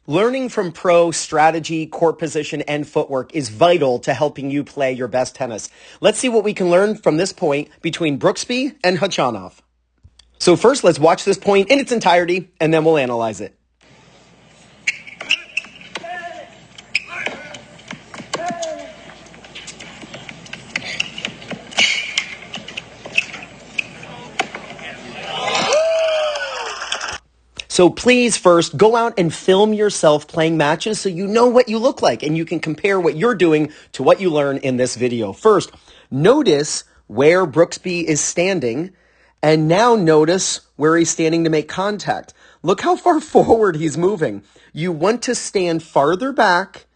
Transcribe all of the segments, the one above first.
Learning from pro strategy, court position, and footwork is vital to helping you play your best tennis. Let's see what we can learn from this point between Brooksby and Khachanov. So first, let's watch this point in its entirety, and then we'll analyze it. So please first go out and film yourself playing matches so you know what you look like and you can compare what you're doing to what you learn in this video. First, notice where Brooksby is standing, and now notice where he's standing to make contact. Look how far forward he's moving. You want to stand farther back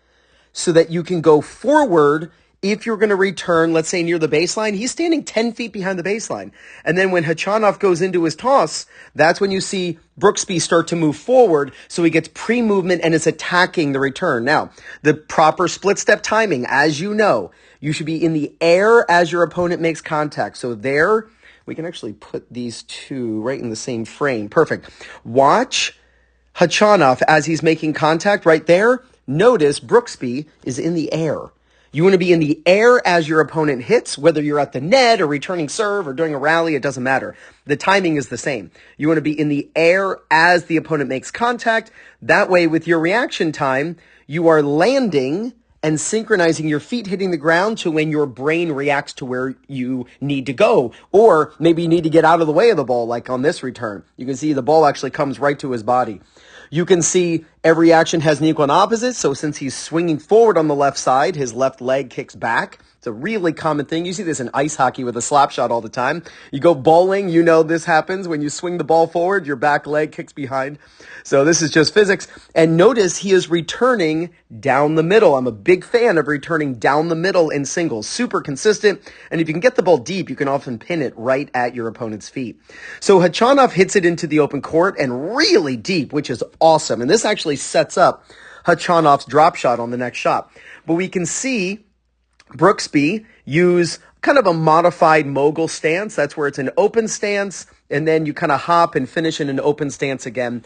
so that you can go forward. If you're going to return, let's say near the baseline, he's standing 10 feet behind the baseline. And then when Khachanov goes into his toss, that's when you see Brooksby start to move forward. So he gets pre-movement and is attacking the return. Now, the proper split step timing, as you know, you should be in the air as your opponent makes contact. So there, we can actually put these two right in the same frame. Perfect. Watch Khachanov as he's making contact right there. Notice Brooksby is in the air. You want to be in the air as your opponent hits, whether you're at the net or returning serve or during a rally, it doesn't matter. The timing is the same. You want to be in the air as the opponent makes contact. That way, with your reaction time, you are landing and synchronizing your feet hitting the ground to when your brain reacts to where you need to go. Or maybe you need to get out of the way of the ball, like on this return. You can see the ball actually comes right to his body. You can see every action has an equal and opposite. So since he's swinging forward on the left side, his left leg kicks back. It's a really common thing. You see this in ice hockey with a slap shot all the time. You go bowling, you know this happens. When you swing the ball forward, your back leg kicks behind. So this is just physics. And notice he is returning down the middle. I'm a big fan of returning down the middle in singles. Super consistent. And if you can get the ball deep, you can often pin it right at your opponent's feet. So Khachanov hits it into the open court and really deep, which is awesome. And this actually sets up Khachanov's drop shot on the next shot. But we can see Brooksby use kind of a modified mogul stance. That's where it's an open stance, and then you kind of hop and finish in an open stance again.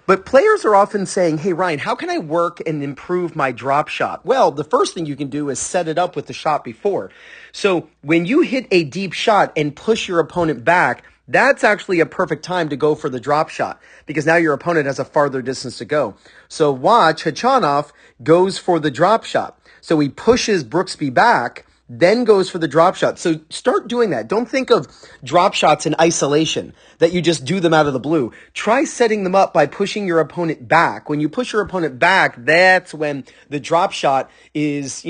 But players are often saying, hey, Ryan, how can I work and improve my drop shot? Well, the first thing you can do is set it up with the shot before. So when you hit a deep shot and push your opponent back, that's actually a perfect time to go for the drop shot because now your opponent has a farther distance to go. So watch, Khachanov goes for the drop shot. So he pushes Brooksby back, then goes for the drop shot. So start doing that. Don't think of drop shots in isolation, that you just do them out of the blue. Try setting them up by pushing your opponent back. When you push your opponent back, that's when the drop shot is,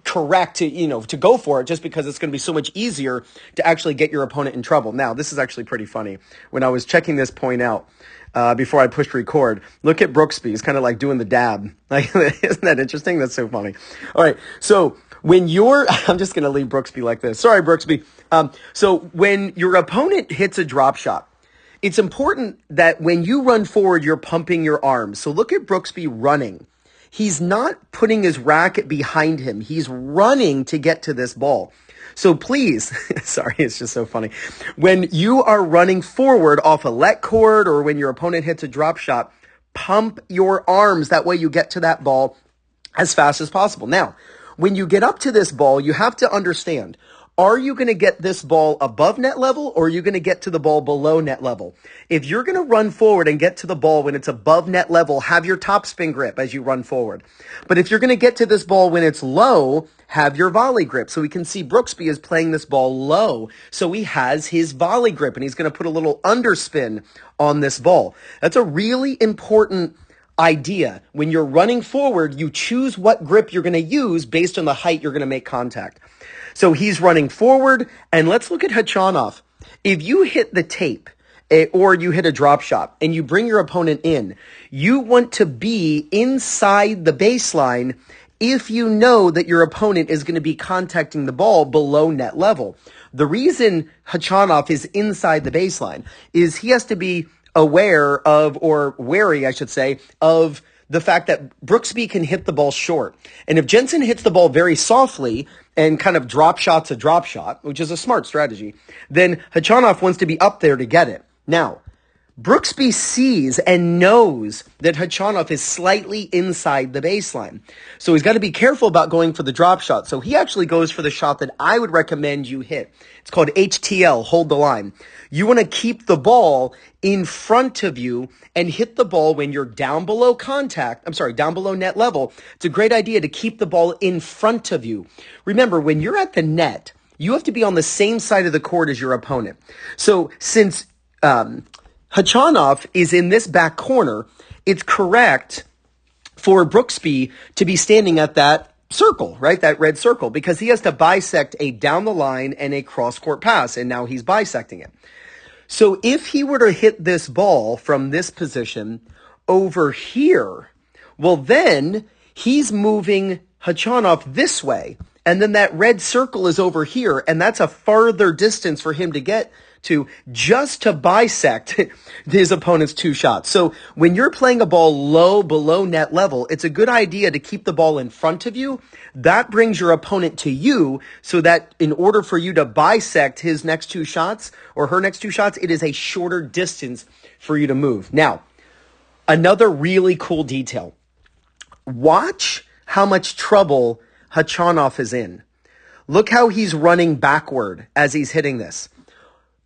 correct to go for it, just because it's going to be so much easier to actually get your opponent in trouble. Now, this is actually pretty funny. When I was checking this point out, before I pushed record, look at Brooksby. He's kind of like doing the dab. Like, isn't that interesting? That's so funny. All right. So when I'm just going to leave Brooksby like this. Sorry, Brooksby. So when your opponent hits a drop shot, it's important that when you run forward, you're pumping your arms. So look at Brooksby running. He's not putting his racket behind him. He's running to get to this ball. So please, sorry, it's just so funny. When you are running forward off a let cord or when your opponent hits a drop shot, pump your arms. That way you get to that ball as fast as possible. Now, when you get up to this ball, you have to understand, are you going to get this ball above net level or are you going to get to the ball below net level? If you're going to run forward and get to the ball when it's above net level, have your topspin grip as you run forward. But if you're going to get to this ball when it's low, have your volley grip. So we can see Brooksby is playing this ball low. So he has his volley grip and he's going to put a little underspin on this ball. That's a really important idea. When you're running forward, you choose what grip you're going to use based on the height you're going to make contact. So he's running forward, and let's look at Khachanov. If you hit the tape or you hit a drop shot and you bring your opponent in, you want to be inside the baseline if you know that your opponent is going to be contacting the ball below net level. The reason Khachanov is inside the baseline is he has to be aware of, or wary, I should say, of the fact that Brooksby can hit the ball short. And if Jensen hits the ball very softly and kind of drop shot's a drop shot, which is a smart strategy, then Khachanov wants to be up there to get it. Now, Brooksby sees and knows that Khachanov is slightly inside the baseline. So he's got to be careful about going for the drop shot. So he actually goes for the shot that I would recommend you hit. It's called HTL, hold the line. You want to keep the ball in front of you and hit the ball when you're down below down below net level. It's a great idea to keep the ball in front of you. Remember, when you're at the net, you have to be on the same side of the court as your opponent. So since Khachanov is in this back corner, it's correct for Brooksby to be standing at that circle, right? That red circle, because he has to bisect a down the line and a cross court pass, and now he's bisecting it. So if he were to hit this ball from this position over here, well, then he's moving Khachanov this way, and then that red circle is over here, and that's a farther distance for him to get to just to bisect his opponent's two shots. So when you're playing a ball low below net level, it's a good idea to keep the ball in front of you. That brings your opponent to you so that in order for you to bisect his next two shots or her next two shots, it is a shorter distance for you to move. Now, another really cool detail. Watch how much trouble Khachanov is in. Look how he's running backward as he's hitting this.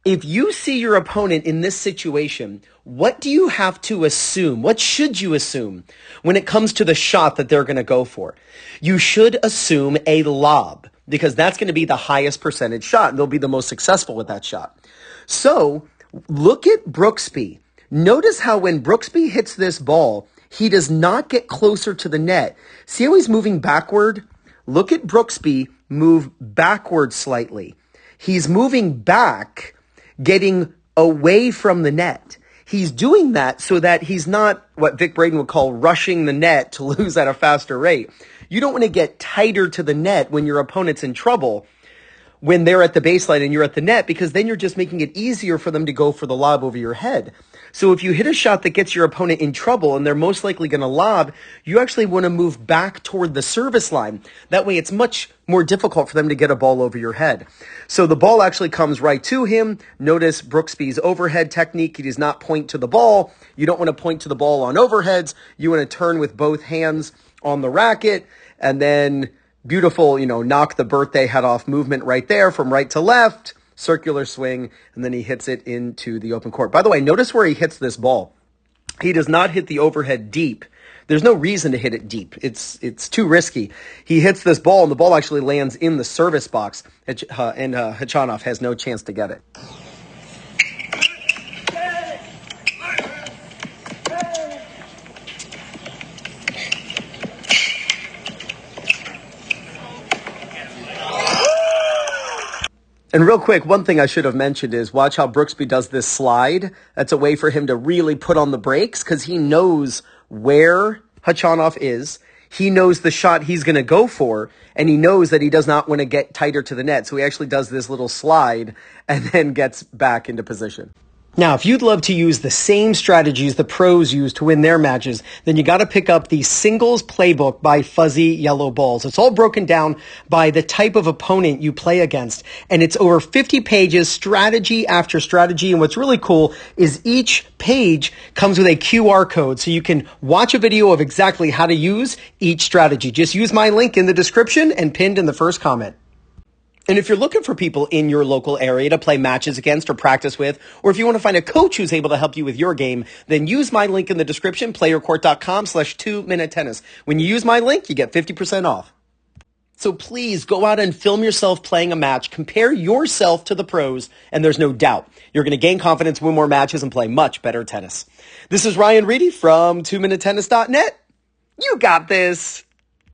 If you see your opponent in this situation, what do you have to assume? What should you assume when it comes to the shot that they're going to go for? You should assume a lob because that's going to be the highest percentage shot and they'll be the most successful with that shot. So look at Brooksby. Notice how when Brooksby hits this ball, he does not get closer to the net. See how he's moving backward? Look at Brooksby move backward slightly. He's moving back, getting away from the net. He's doing that so that he's not what Vic Braden would call rushing the net to lose at a faster rate. You don't want to get tighter to the net when your opponent's in trouble when they're at the baseline and you're at the net, because then you're just making it easier for them to go for the lob over your head. So if you hit a shot that gets your opponent in trouble and they're most likely going to lob, you actually want to move back toward the service line. That way it's much more difficult for them to get a ball over your head. So the ball actually comes right to him. Notice Brooksby's overhead technique. He does not point to the ball. You don't want to point to the ball on overheads. You want to turn with both hands on the racket and then beautiful, knock the birthday head off movement right there from right to left, circular swing, and then he hits it into the open court. By the way, notice where he hits this ball. He does not hit the overhead deep. There's no reason to hit it deep. It's too risky. He hits this ball, and the ball actually lands in the service box, and Khachanov has no chance to get it. And real quick, one thing I should have mentioned is watch how Brooksby does this slide. That's a way for him to really put on the brakes because he knows where Khachanov is. He knows the shot he's going to go for, and he knows that he does not want to get tighter to the net. So he actually does this little slide and then gets back into position. Now, if you'd love to use the same strategies the pros use to win their matches, then you got to pick up the Singles Playbook by Fuzzy Yellow Balls. It's all broken down by the type of opponent you play against, and it's over 50 pages, strategy after strategy. And what's really cool is each page comes with a QR code, so you can watch a video of exactly how to use each strategy. Just use my link in the description and pinned in the first comment. And if you're looking for people in your local area to play matches against or practice with, or if you want to find a coach who's able to help you with your game, then use my link in the description, playercourt.com/2minutetennis. When you use my link, you get 50% off. So please go out and film yourself playing a match, compare yourself to the pros, and there's no doubt you're going to gain confidence, win more matches, and play much better tennis. This is Ryan Reedy from 2minutetennis.net. You got this.